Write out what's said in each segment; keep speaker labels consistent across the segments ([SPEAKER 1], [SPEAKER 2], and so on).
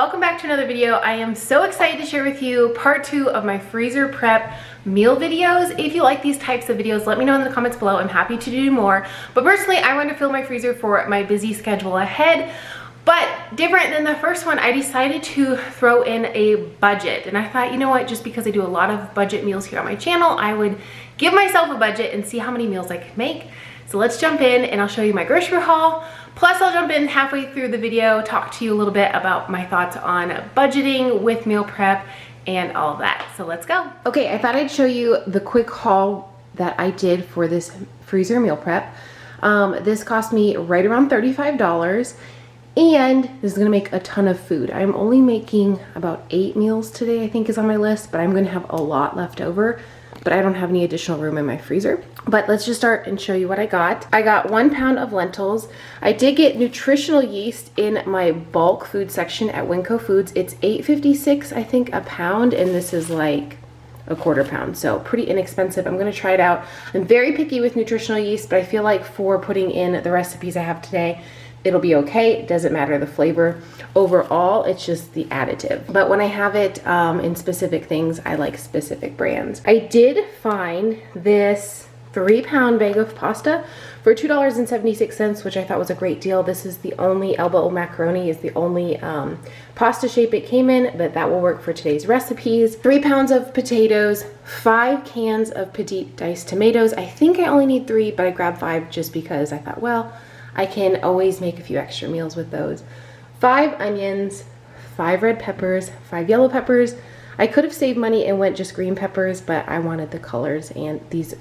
[SPEAKER 1] welcome back to another video. I am so excited to share with you part 2 of my freezer prep meal videos. If you like these types of videos, let me know in the comments below. I'm happy to do more. But personally, I want to fill my freezer for my busy schedule ahead. But different than the first one, I decided to throw in a budget. And I thought, you know what, just because I do a lot of budget meals here on my channel, I would give myself a budget and see how many meals I could make. So let's jump in and I'll show you my grocery haul. Plus I'll jump in halfway through the video, talk to you a little bit about my thoughts on budgeting with meal prep and all that. So let's go. Okay, I thought I'd show you the quick haul that I did for this freezer meal prep. This cost me right around $35. And this is gonna make a ton of food. I'm only making about 8 meals today, I think is on my list, but I'm gonna have a lot left over, but I don't have any additional room in my freezer. But let's just start and show you what I got. I got 1 pound of lentils. I did get nutritional yeast in my bulk food section at Winco Foods. It's $8.56, I think, a pound, and this is like a quarter pound, so pretty inexpensive. I'm gonna try it out. I'm very picky with nutritional yeast, but I feel like for putting in the recipes I have today, it'll be okay. It doesn't matter the flavor. Overall, it's just the additive. But when I have it in specific things, I like specific brands. I did find this 3-pound bag of pasta for $2.76, which I thought was a great deal. This is the only elbow macaroni, is the only pasta shape it came in, but that will work for today's recipes. 3 pounds of potatoes, 5 cans of petite diced tomatoes. I think I only need 3, but I grabbed 5 just because I thought, well, I can always make a few extra meals with those. 5 onions, 5 red peppers, 5 yellow peppers. I could have saved money and went just green peppers, but I wanted the colors, and these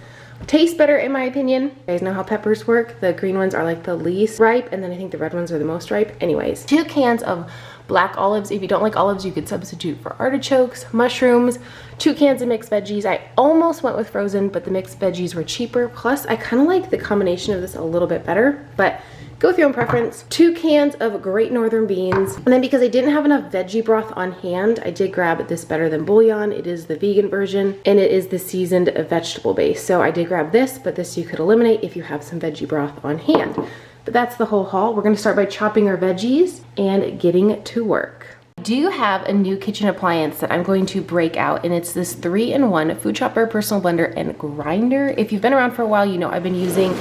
[SPEAKER 1] taste better in my opinion. You guys know how peppers work. The green ones are like the least ripe, and then I think the red ones are the most ripe. Anyways, 2 cans of black olives. If you don't like olives, you could substitute for artichokes, mushrooms, 2 cans of mixed veggies. I almost went with frozen, but the mixed veggies were cheaper. Plus, I kind of like the combination of this a little bit better, but go with your own preference. 2 cans of Great Northern beans. And then because I didn't have enough veggie broth on hand, I did grab this Better Than Bouillon. It is the vegan version, and it is the seasoned vegetable base. So I did grab this, but this you could eliminate if you have some veggie broth on hand. But that's the whole haul. We're gonna start by chopping our veggies and getting to work. I do have a new kitchen appliance that I'm going to break out, and it's this 3-in-1 food chopper, personal blender, and grinder. If you've been around for a while, you know I've been using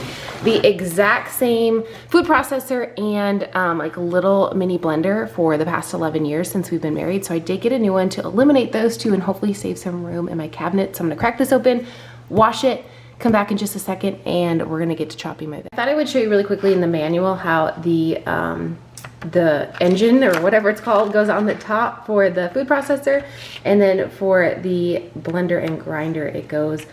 [SPEAKER 1] the exact same food processor and like a little mini blender for the past 11 years since we've been married. So I did get a new one to eliminate those 2 and hopefully save some room in my cabinet. So I'm gonna crack this open, wash it, come back in just a second, and we're gonna get to chopping my veggies. I thought I would show you really quickly in the manual how the engine or whatever it's called goes on the top for the food processor, and then for the blender and grinder it goes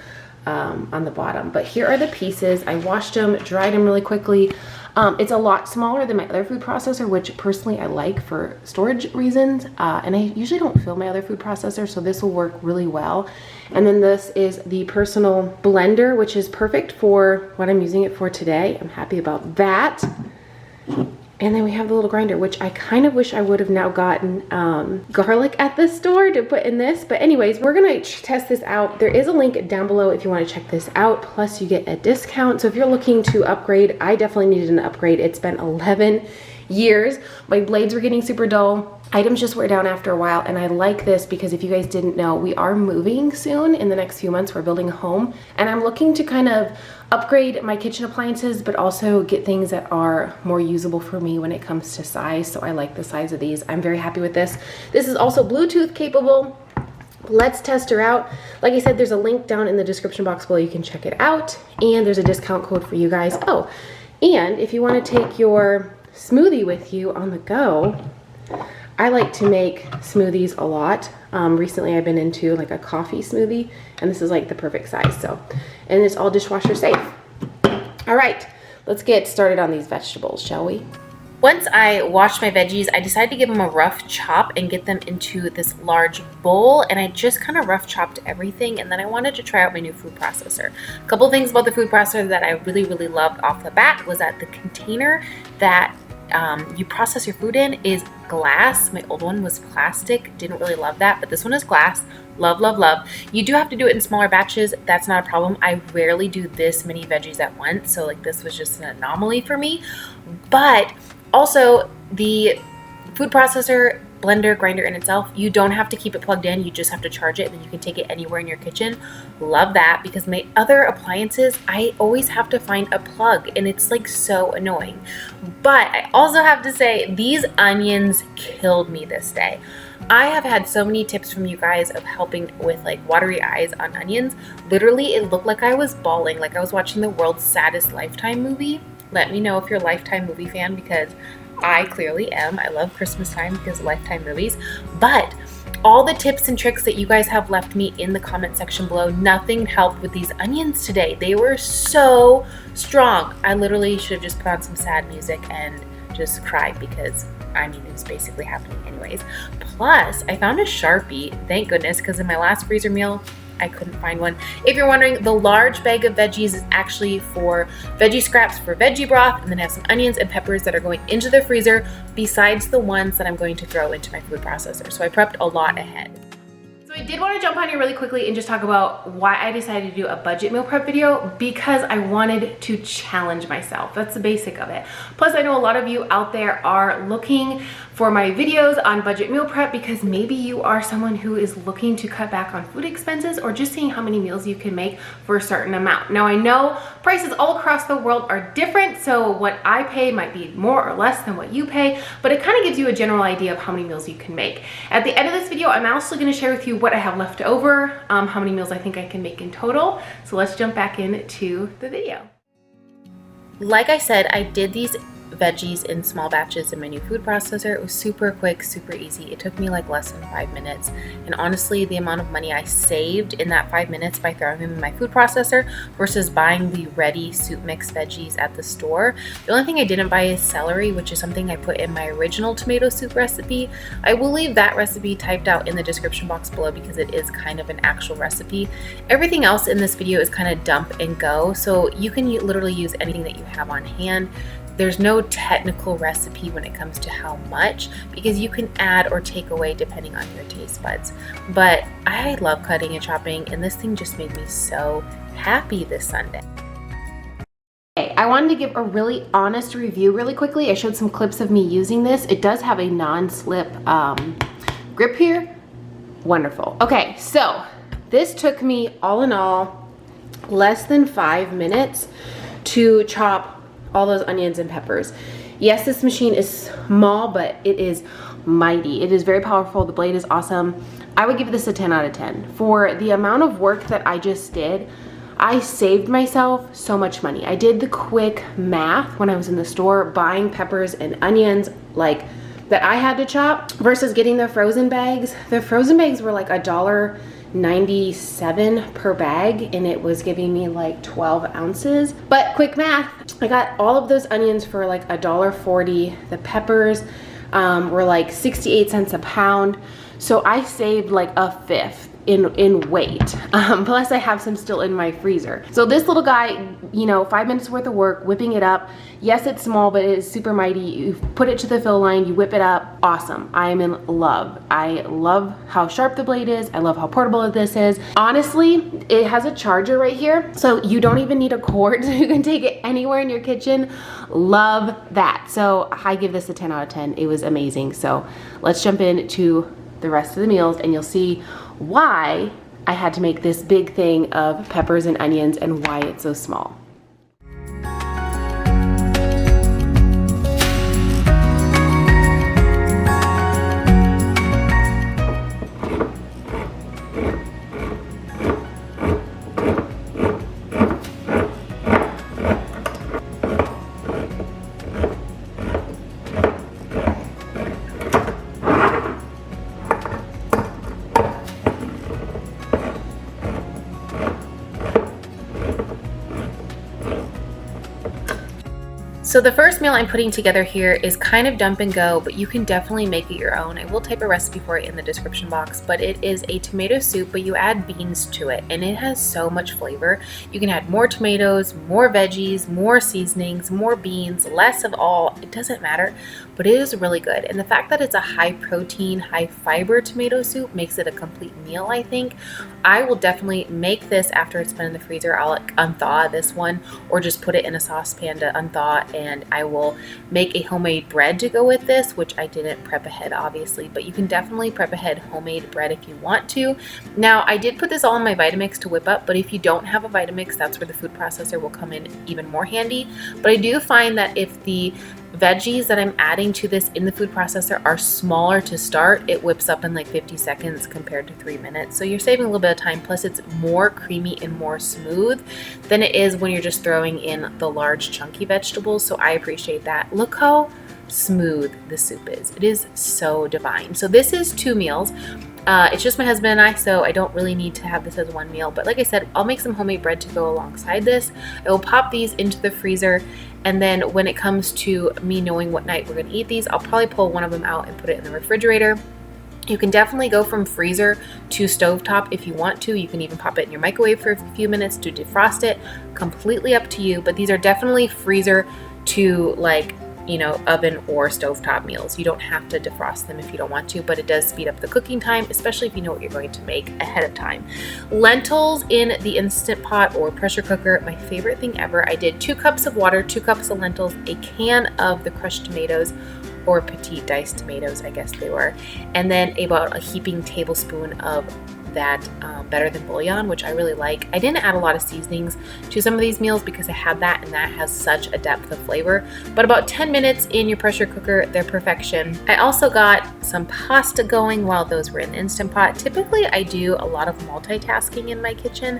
[SPEAKER 1] on the bottom. But here are the pieces. I washed them, dried them really quickly. It's a lot smaller than my other food processor, which personally I like for storage reasons, and I usually don't fill my other food processor, so this will work really well. And then this is the personal blender, which is perfect for what I'm using it for today. I'm happy about that. And then we have the little grinder, which I kind of wish I would have now gotten garlic at the store to put in this. But anyways, we're gonna test this out. There is a link down below if you wanna check this out. Plus you get a discount. So if you're looking to upgrade, I definitely needed an upgrade. It's been 11 years. My blades were getting super dull. Items just wear down after a while, and I like this because if you guys didn't know, we are moving soon. In the next few months, we're building a home, and I'm looking to kind of upgrade my kitchen appliances, but also get things that are more usable for me when it comes to size. So I like the size of these. I'm very happy with this. This is also Bluetooth capable. Let's test her out. Like I said, there's a link down in the description box below. You can check it out, and there's a discount code for you guys. Oh, and if you want to take your smoothie with you on the go, I like to make smoothies a lot. Recently I've been into like a coffee smoothie, and this is like the perfect size. So, and it's all dishwasher safe. All right, let's get started on these vegetables, shall we? Once I washed my veggies, I decided to give them a rough chop and get them into this large bowl, and I just kind of rough chopped everything, and then I wanted to try out my new food processor. A couple things about the food processor that I really loved off the bat was that the container that you process your food in is glass. My old one was plastic, didn't really love that, but this one is glass. Love, love, love. You do have to do it in smaller batches. That's not a problem. I rarely do this many veggies at once, so like this was just an anomaly for me. But also the food processor blender grinder in itself. You don't have to keep it plugged in, you just have to charge it and then you can take it anywhere in your kitchen. Love that, because my other appliances, I always have to find a plug and it's like so annoying. But I also have to say, these onions killed me this day. I have had so many tips from you guys of helping with like watery eyes on onions. Literally, it looked like I was bawling, like I was watching the world's saddest Lifetime movie. Let me know if you're a Lifetime movie fan, because I clearly am. I love Christmas time because of Lifetime movies. But all the tips and tricks that you guys have left me in the comment section below, nothing helped with these onions today. They were so strong. I literally should have just put on some sad music and just cried, because I mean, it's basically happening anyways. Plus, I found a Sharpie, thank goodness, because in my last freezer meal, I couldn't find one. If you're wondering, the large bag of veggies is actually for veggie scraps for veggie broth, and then I have some onions and peppers that are going into the freezer, besides the ones that I'm going to throw into my food processor. So I prepped a lot ahead. I did want to jump on here really quickly and just talk about why I decided to do a budget meal prep video, because I wanted to challenge myself. That's the basic of it. Plus, I know a lot of you out there are looking for my videos on budget meal prep because maybe you are someone who is looking to cut back on food expenses, or just seeing how many meals you can make for a certain amount. Now, I know prices all across the world are different, so what I pay might be more or less than what you pay, but it kind of gives you a general idea of how many meals you can make. At the end of this video, I'm also going to share with you what I have left over, how many meals I think I can make in total. So let's jump back into the video. Like I said, I did these veggies in small batches in my new food processor. It was super quick, super easy. It took me like less than 5 minutes. And honestly, the amount of money I saved in that 5 minutes by throwing them in my food processor versus buying the ready soup mix veggies at the store. The only thing I didn't buy is celery, which is something I put in my original tomato soup recipe. I will leave that recipe typed out in the description box below because it is kind of an actual recipe. Everything else in this video is kind of dump and go, so you can literally use anything that you have on hand. There's no technical recipe when it comes to how much, because you can add or take away depending on your taste buds. But I love cutting and chopping, and this thing just made me so happy this Sunday. Okay, I wanted to give a really honest review really quickly. I showed some clips of me using this. It does have a non-slip grip here. Wonderful. Okay, so this took me all in all less than 5 minutes to chop all those onions and peppers. Yes, this machine is small, but it is mighty. It is very powerful. The blade is awesome. I would give this a 10 out of 10. For the amount of work that I just did, I saved myself so much money. I did the quick math when I was in the store buying peppers and onions like that I had to chop versus getting the frozen bags. The frozen bags were like $1.97 per bag, and it was giving me like 12 ounces. But quick math, I got all of those onions for like $1.40. The peppers were like 68 cents a pound. So I saved like a fifth in weight. Plus I have some still in my freezer. So this little guy, you know, 5 minutes worth of work, whipping it up. Yes, it's small, but it is super mighty. You put it to the fill line, you whip it up. Awesome. I am in love. I love how sharp the blade is. I love how portable this is. Honestly, it has a charger right here, so you don't even need a cord. You can take it anywhere in your kitchen. Love that. So I give this a 10 out of 10. It was amazing. So let's jump into the rest of the meals, and you'll see why I had to make this big thing of peppers and onions and why it's so small. So the first meal I'm putting together here is kind of dump and go, but you can definitely make it your own. I will type a recipe for it in the description box, but it is a tomato soup, but you add beans to it, and it has so much flavor. You can add more tomatoes, more veggies, more seasonings, more beans, less of all. It doesn't matter, but it is really good. And the fact that it's a high protein, high fiber tomato soup makes it a complete meal, I think. I will definitely make this after it's been in the freezer. I'll like unthaw this one or just put it in a saucepan to unthaw, and I will make a homemade bread to go with this, which I didn't prep ahead obviously, but you can definitely prep ahead homemade bread if you want to. Now I did put this all in my Vitamix to whip up, but if you don't have a Vitamix, that's where the food processor will come in even more handy. But I do find that if the veggies that I'm adding to this in the food processor are smaller to start, it whips up in like 50 seconds compared to 3 minutes. So you're saving a little bit of time, plus it's more creamy and more smooth than it is when you're just throwing in the large chunky vegetables. So I appreciate that. Look how smooth the soup is. It is so divine. So this is 2 meals. It's just my husband and I, so I don't really need to have this as 1 meal. But like I said, I'll make some homemade bread to go alongside this. I will pop these into the freezer, and then when it comes to me knowing what night we're going to eat these, I'll probably pull one of them out and put it in the refrigerator. You can definitely go from freezer to stovetop if you want to. You can even pop it in your microwave for a few minutes to defrost it. Completely up to you, but these are definitely freezer to like, you know, oven or stovetop meals. You don't have to defrost them if you don't want to, but it does speed up the cooking time, especially if you know what you're going to make ahead of time. Lentils in the Instant Pot or pressure cooker, my favorite thing ever. I did 2 cups of water, 2 cups of lentils, a can of the crushed tomatoes, or petite diced tomatoes, I guess they were, and then about a heaping tablespoon of that Better Than bouillon, which I really like. I didn't add a lot of seasonings to some of these meals because I had that, and that has such a depth of flavor. But about 10 minutes in your pressure cooker, they're perfection. I also got some pasta going while those were in the Instant Pot. Typically, I do a lot of multitasking in my kitchen.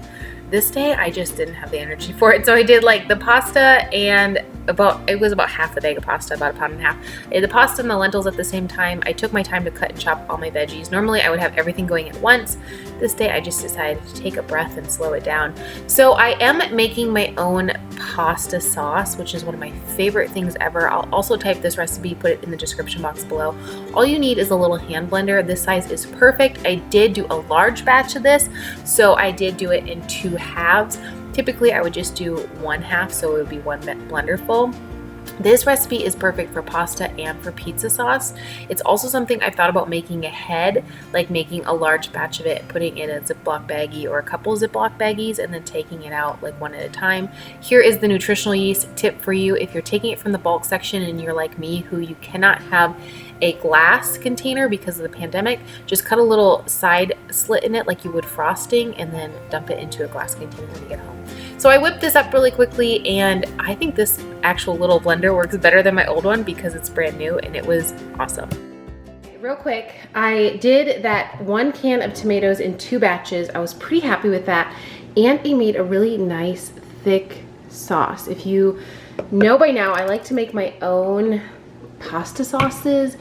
[SPEAKER 1] This day, I just didn't have the energy for it. So I did like the pasta and it was about half a bag of pasta, about 1.5 pounds. The pasta and the lentils at the same time. I took my time to cut and chop all my veggies. Normally I would have everything going at once. This day I just decided to take a breath and slow it down. So I am making my own pasta sauce, which is one of my favorite things ever. I'll also type this recipe, put it in the description box below. All you need is a little hand blender. This size is perfect. I did do a large batch of this, so I did do it in 2 halves. Typically I would just do 1/2, so it would be 1 blender full. This recipe is perfect for pasta and for pizza sauce. It's also something I've thought about making ahead, like making a large batch of it, putting it in a Ziploc baggie or a couple Ziploc baggies, and then taking it out like one at a time. Here is the nutritional yeast tip for you. If you're taking it from the bulk section and you're like me, who you cannot have a glass container because of the pandemic, just cut a little side slit in it like you would frosting, and then dump it into a glass container when you get home. So I whipped this up really quickly, and I think this actual little blender works better than my old one because it's brand new, and it was awesome. Real quick, I did that 1 can of tomatoes in 2 batches. I was pretty happy with that, and I made a really nice thick sauce. If you know by now, I like to make my own pasta sauces,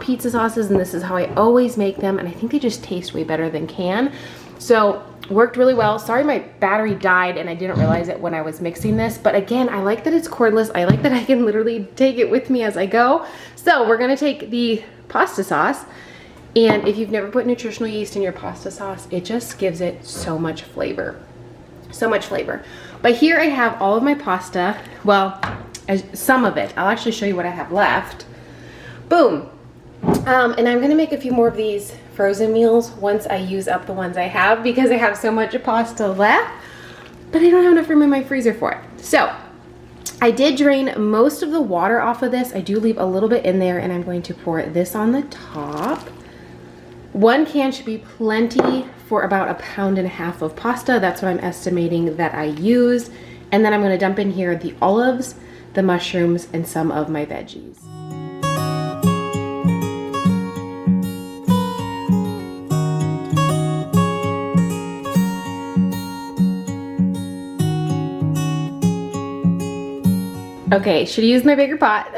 [SPEAKER 1] pizza sauces, and this is how I always make them, and I think they just taste way better than can. So worked really well. Sorry my battery died and I didn't realize it when I was mixing this, but again, I like that it's cordless. I like that I can literally take it with me as I go. So we're gonna take the pasta sauce, and if you've never put nutritional yeast in your pasta sauce, it just gives it so much flavor. So much flavor. But here I have all of my pasta. Well, some of it. I'll actually show you what I have left. Boom. And I'm gonna make a few more of these frozen meals once I use up the ones I have, because I have so much pasta left, but I don't have enough room in my freezer for it. So I did drain most of the water off of this. I do leave a little bit in there, and I'm going to pour this on the top. 1 can should be plenty for about 1.5 pounds of pasta. That's what I'm estimating that I use. And then I'm gonna dump in here the olives, the mushrooms, and some of my veggies. Okay, should have used my bigger pot.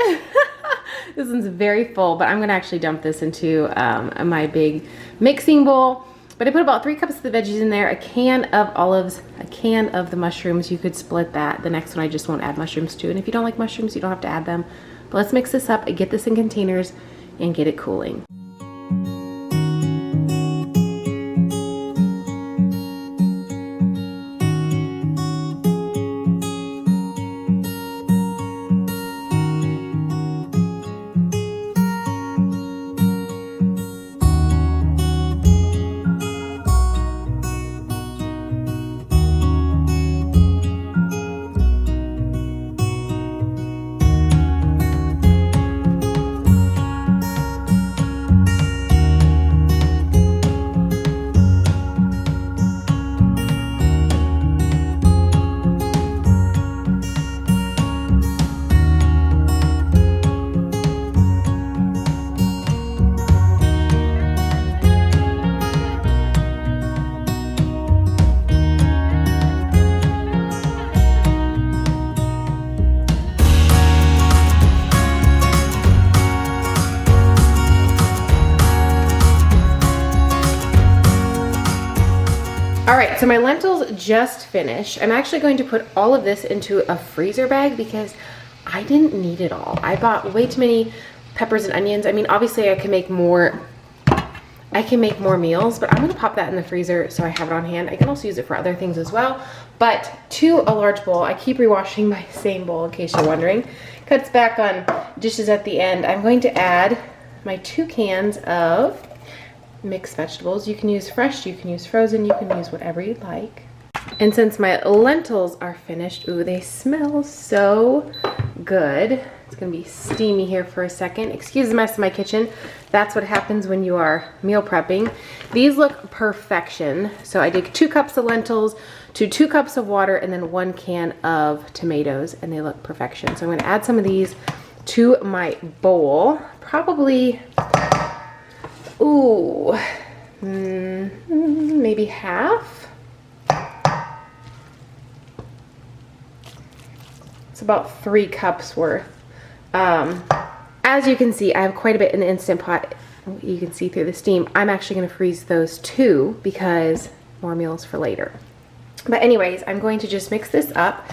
[SPEAKER 1] This one's very full, but I'm gonna actually dump this into my big mixing bowl. But I put about 3 cups of the veggies in there, a can of olives, a can of the mushrooms. You could split that. The next one I just won't add mushrooms to. And if you don't like mushrooms, you don't have to add them. But let's mix this up and get this in containers and get it cooling. All right, so my lentils just finished. I'm actually going to put all of this into a freezer bag because I didn't need it all. I bought way too many peppers and onions. I mean, obviously I can make more meals, but I'm gonna pop that in the freezer so I have it on hand. I can also use it for other things as well. But to a large bowl, I keep rewashing my same bowl in case you're wondering. Cuts back on dishes at the end. I'm going to add my 2 cans of mixed vegetables. You can use fresh, you can use frozen, you can use whatever you'd like. And since my lentils are finished, ooh, they smell so good. It's gonna be steamy here for a second. Excuse the mess in my kitchen. That's what happens when you are meal prepping. These look perfection. So I did 2 cups of lentils to 2 cups of water and then 1 can of tomatoes, and they look perfection. So I'm gonna add some of these to my bowl. Probably, ooh, maybe half. It's about 3 cups worth. As you can see, I have quite a bit in the Instant Pot. You can see through the steam. I'm actually gonna freeze those too because more meals for later. But anyways, I'm going to just mix this up.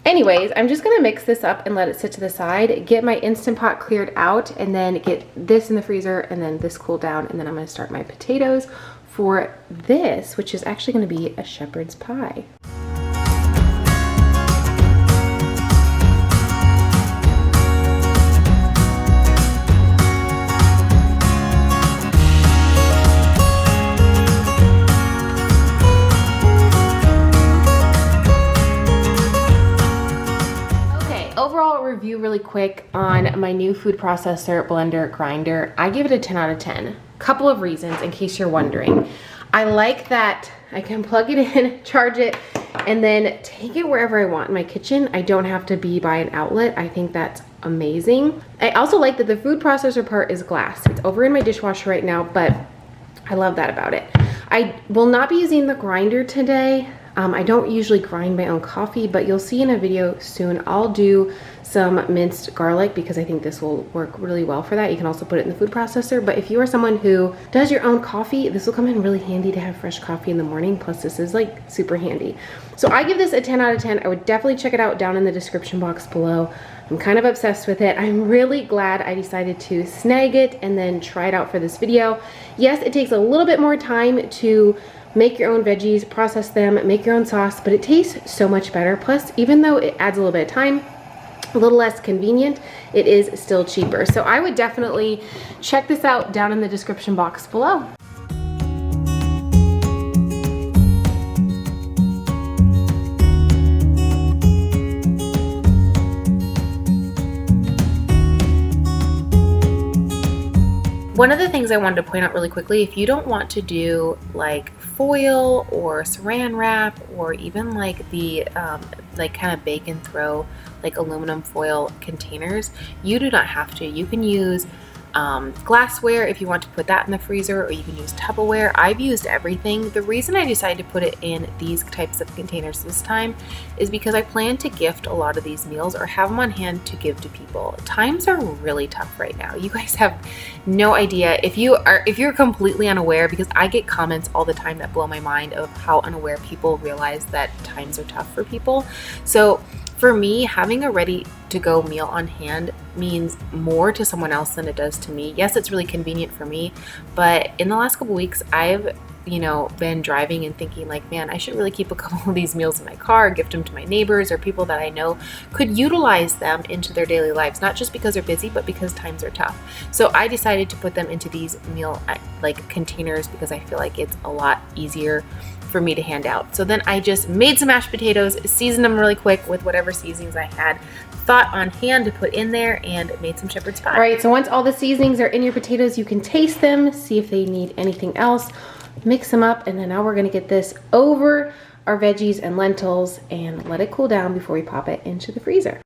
[SPEAKER 1] Anyways, I'm just gonna mix this up and let it sit to the side, get my Instant Pot cleared out, and then get this in the freezer and then this cool down, and then I'm gonna start my potatoes for this, which is actually gonna be a shepherd's pie. Overall review really quick on my new food processor, blender, grinder. I give it a 10 out of 10. Couple of reasons in case you're wondering. I like that I can plug it in, charge it, and then take it wherever I want in my kitchen. I don't have to be by an outlet. I think that's amazing. I also like that the food processor part is glass. It's over in my dishwasher right now, but I love that about it. I will not be using the grinder today. I don't usually grind my own coffee, but you'll see in a video soon, I'll do some minced garlic because I think this will work really well for that. You can also put it in the food processor, but if you are someone who does your own coffee, this will come in really handy to have fresh coffee in the morning. Plus this is like super handy. So I give this a 10 out of 10. I would definitely check it out down in the description box below. I'm kind of obsessed with it. I'm really glad I decided to snag it and then try it out for this video. Yes, it takes a little bit more time to make your own veggies, process them, make your own sauce, but it tastes so much better. Plus, even though it adds a little bit of time, a little less convenient, it is still cheaper. So I would definitely check this out down in the description box below. One of the things I wanted to point out really quickly, if you don't want to do like foil or saran wrap or even like the like kind of bake and throw like aluminum foil containers, you do not have to. You can use glassware if you want to put that in the freezer, or you can use Tupperware. I've used everything. The reason I decided to put it in these types of containers this time is because I plan to gift a lot of these meals or have them on hand to give to people. Times are really tough right now. You guys have no idea if you're completely unaware, because I get comments all the time that blow my mind of how unaware people realize that times are tough for people. So for me, having a ready-to-go meal on hand means more to someone else than it does to me. Yes, it's really convenient for me, but in the last couple weeks, I've been driving and thinking like, man, I should really keep a couple of these meals in my car, gift them to my neighbors or people that I know could utilize them into their daily lives, not just because they're busy, but because times are tough. So I decided to put them into these meal like containers because I feel like it's a lot easier for me to hand out. So then I just made some mashed potatoes, seasoned them really quick with whatever seasonings I had thought on hand to put in there, and made some shepherd's pie. All right, so once all the seasonings are in your potatoes, you can taste them, see if they need anything else, mix them up, and then now we're gonna get this over our veggies and lentils and let it cool down before we pop it into the freezer.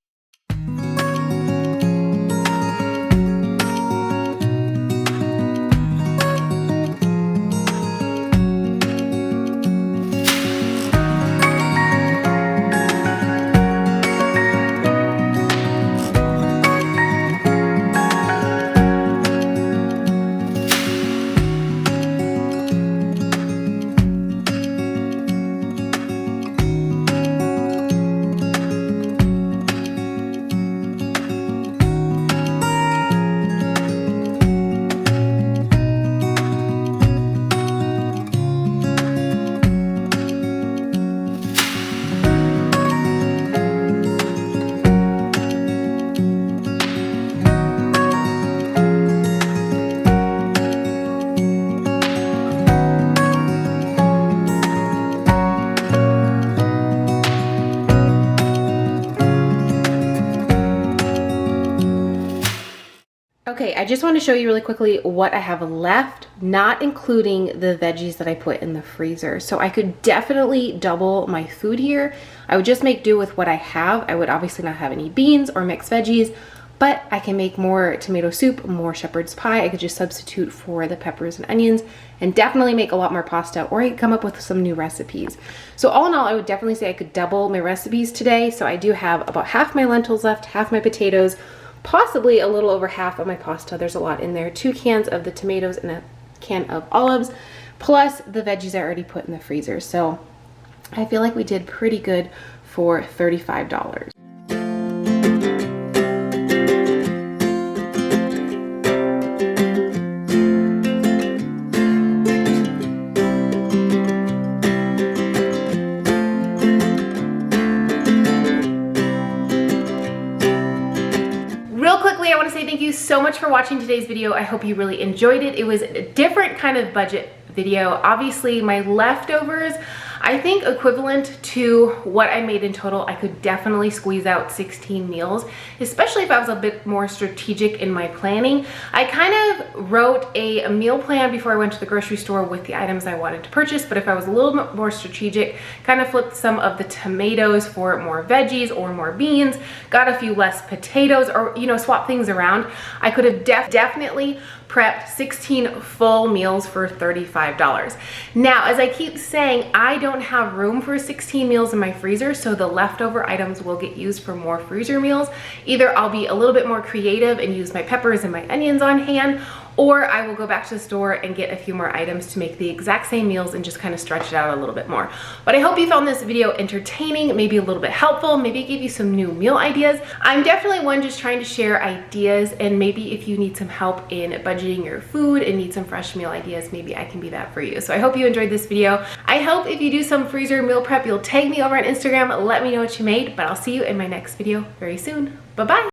[SPEAKER 1] just want to show you really quickly what I have left, not including the veggies that I put in the freezer. So I could definitely double my food here. I would just make do with what I have. I would obviously not have any beans or mixed veggies, but I can make more tomato soup, more shepherd's pie. I could just substitute for the peppers and onions and definitely make a lot more pasta, or I could come up with some new recipes. So all in all, I would definitely say I could double my recipes today. So I do have about half my lentils left, half my potatoes, possibly a little over half of my pasta. There's a lot in there. 2 cans of the tomatoes and a can of olives, plus the veggies I already put in the freezer. So I feel like we did pretty good for $35. I want to say thank you so much for watching today's video. I hope you really enjoyed it. It was a different kind of budget video. Obviously, my leftovers, I think equivalent to what I made in total, I could definitely squeeze out 16 meals, especially if I was a bit more strategic in my planning. I kind of wrote a meal plan before I went to the grocery store with the items I wanted to purchase, but if I was a little bit more strategic, kind of flipped some of the tomatoes for more veggies or more beans, got a few less potatoes, or, you know, swap things around, I could have definitely prepped 16 full meals for $35. Now, as I keep saying, I don't have room for 16 meals in my freezer, so the leftover items will get used for more freezer meals. Either I'll be a little bit more creative and use my peppers and my onions on hand, or I will go back to the store and get a few more items to make the exact same meals and just kind of stretch it out a little bit more. But I hope you found this video entertaining, maybe a little bit helpful, maybe it gave you some new meal ideas. I'm definitely one just trying to share ideas, and maybe if you need some help in budgeting your food and need some fresh meal ideas, maybe I can be that for you. So I hope you enjoyed this video. I hope if you do some freezer meal prep, you'll tag me over on Instagram, let me know what you made, but I'll see you in my next video very soon. Bye-bye.